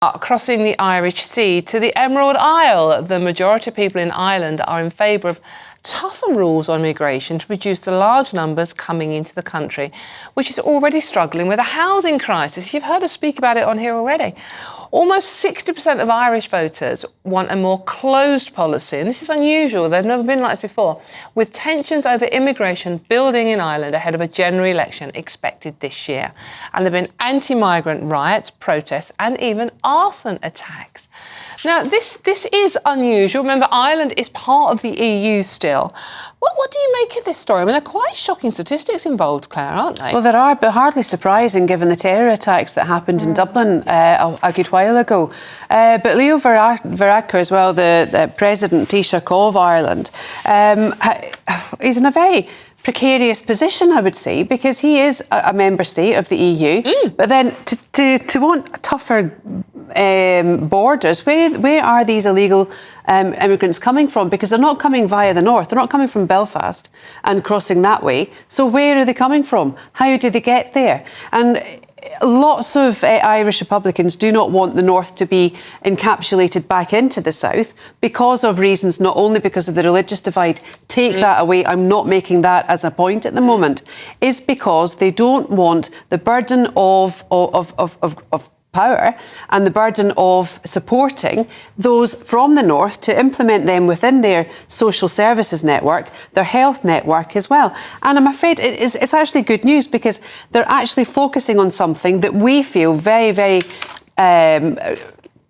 Crossing the Irish Sea to the Emerald Isle. The majority of people in Ireland are in favour of tougher rules on migration to reduce the large numbers coming into the country, which is already struggling with a housing crisis. You've heard us speak about it on here already. Almost 60% of Irish voters want a more closed policy, and this is unusual. They've never been like this before, with tensions over immigration building in Ireland ahead of a general election expected this year. And there have been anti-migrant riots, protests, and even arson attacks. Now, this is unusual. Remember, Ireland is part of the EU still. What do you make of this story? I mean, they're quite shocking statistics involved, Claire, aren't they? Well, there are, but hardly surprising given the terror attacks that happened in Dublin a good while ago. But Leo Varadkar as well, the President Taoiseach of Ireland, he's in a very precarious position, I would say, because he is a member state of the EU. But then to want tougher borders, where are these illegal immigrants coming from? Because they're not coming via the north. They're not coming from Belfast and crossing that way. So where are they coming from? How do they get there? And lots of Irish Republicans do not want the north to be encapsulated back into the south because of reasons, not only because of the religious divide. Take that away. I'm not making that as a point at the moment. Is because they don't want the burden of power and the burden of supporting those from the north to implement them within their social services network, their health network as well. And I'm afraid it's actually good news because they're actually focusing on something that we feel very, very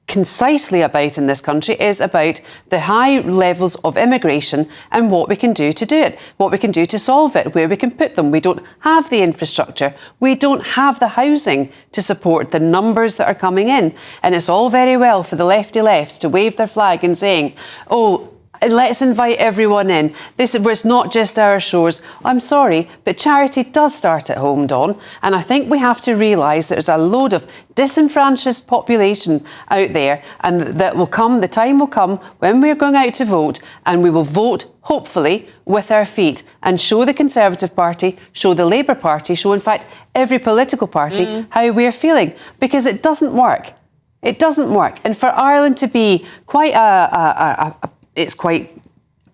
concisely about in this country, is about the high levels of immigration and what we can do to do it, what we can do to solve it, where we can put them. We don't have the infrastructure. We don't have the housing to support the numbers that are coming in. And it's all very well for the lefty lefts to wave their flag and saying, oh, let's invite everyone in. This is where it's not just our shores. I'm sorry, but charity does start at home, Dawn. And I think we have to realise there's a load of disenfranchised population out there, and that will come, the time will come when we're going out to vote, and we will vote, hopefully, with our feet and show the Conservative Party, show the Labour Party, show, in fact, every political party how we're feeling. Because it doesn't work. It doesn't work. And for Ireland to be quite it's quite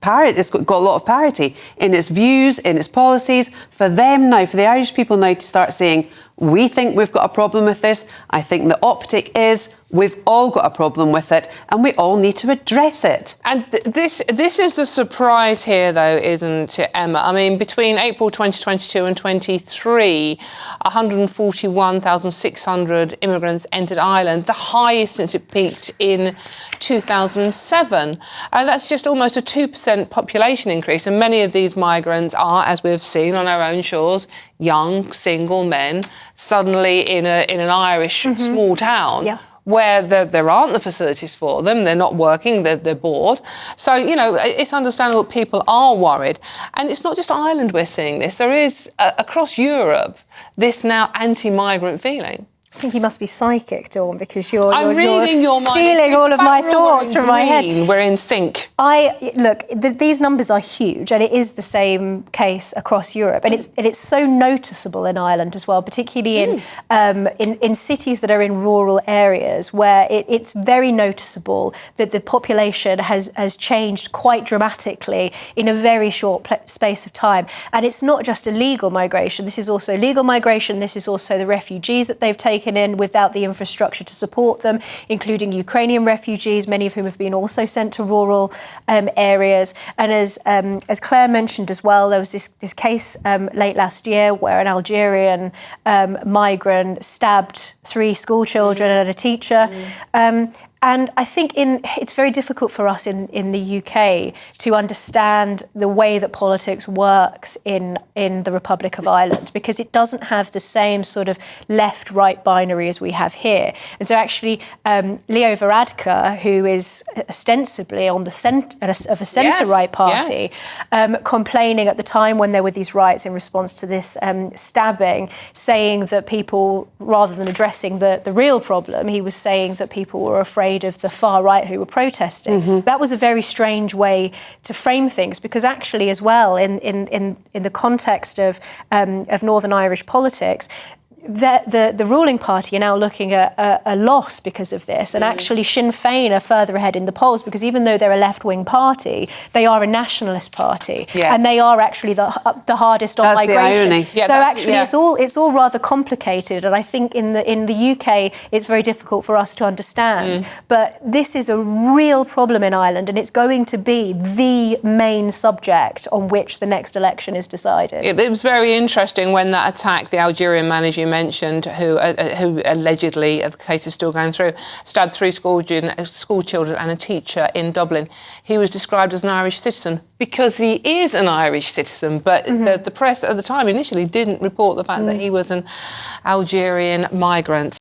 parity. It's got a lot of parity in its views, in its policies. For them now, for the Irish people now to start saying, we think we've got a problem with this. I think the optic is we've all got a problem with it and we all need to address it. And this is the surprise here, though, isn't it, Emma? I mean, between April 2022 and 23, 141,600 immigrants entered Ireland, the highest since it peaked in 2007. And that's just almost a 2% population increase. And many of these migrants are, as we've seen on our own shores, young, single men, suddenly in an Irish small town where there aren't the facilities for them, they're not working, they're bored. So, you know, it's understandable that people are worried. And it's not just Ireland we're seeing this. There is, across Europe, this now anti-migrant feeling. I think you must be psychic, Dawn, because you're reading your mind. Stealing all of my thoughts from my head. We're in sync. Look, these numbers are huge, and it is the same case across Europe, and it's so noticeable in Ireland as well, particularly in cities that are in rural areas where it's very noticeable that the population has changed quite dramatically in a very short space of time. And it's not just illegal migration. This is also legal migration. This is also the refugees that they've taken in without the infrastructure to support them, including Ukrainian refugees, many of whom have been also sent to rural areas. And as Claire mentioned as well, there was this case late last year where an Algerian migrant stabbed 3 school children and a teacher. And I think it's very difficult for us in the UK to understand the way that politics works in the Republic of Ireland, because it doesn't have the same sort of left-right binary as we have here. And so actually, Leo Varadkar, who is ostensibly on the of a centre-right party, complaining at the time when there were these riots in response to this stabbing, saying that people, rather than addressing the real problem, he was saying that people were afraid of the far right who were protesting. That was a very strange way to frame things, because actually as well in the context of Northern Irish politics, the ruling party are now looking at a loss because of this, and actually Sinn Féin are further ahead in the polls because even though they're a left-wing party, they are a nationalist party, and they are actually the hardest on migration. That's the irony. So actually, it's all rather complicated, and I think in the UK it's very difficult for us to understand. But this is a real problem in Ireland, and it's going to be the main subject on which the next election is decided. It was very interesting when that attack, the Algerian man, as you mentioned, who allegedly, the case is still going through, stabbed 3 school children and a teacher in Dublin. He was described as an Irish citizen because he is an Irish citizen, but the press at the time initially didn't report the fact that he was an Algerian migrant.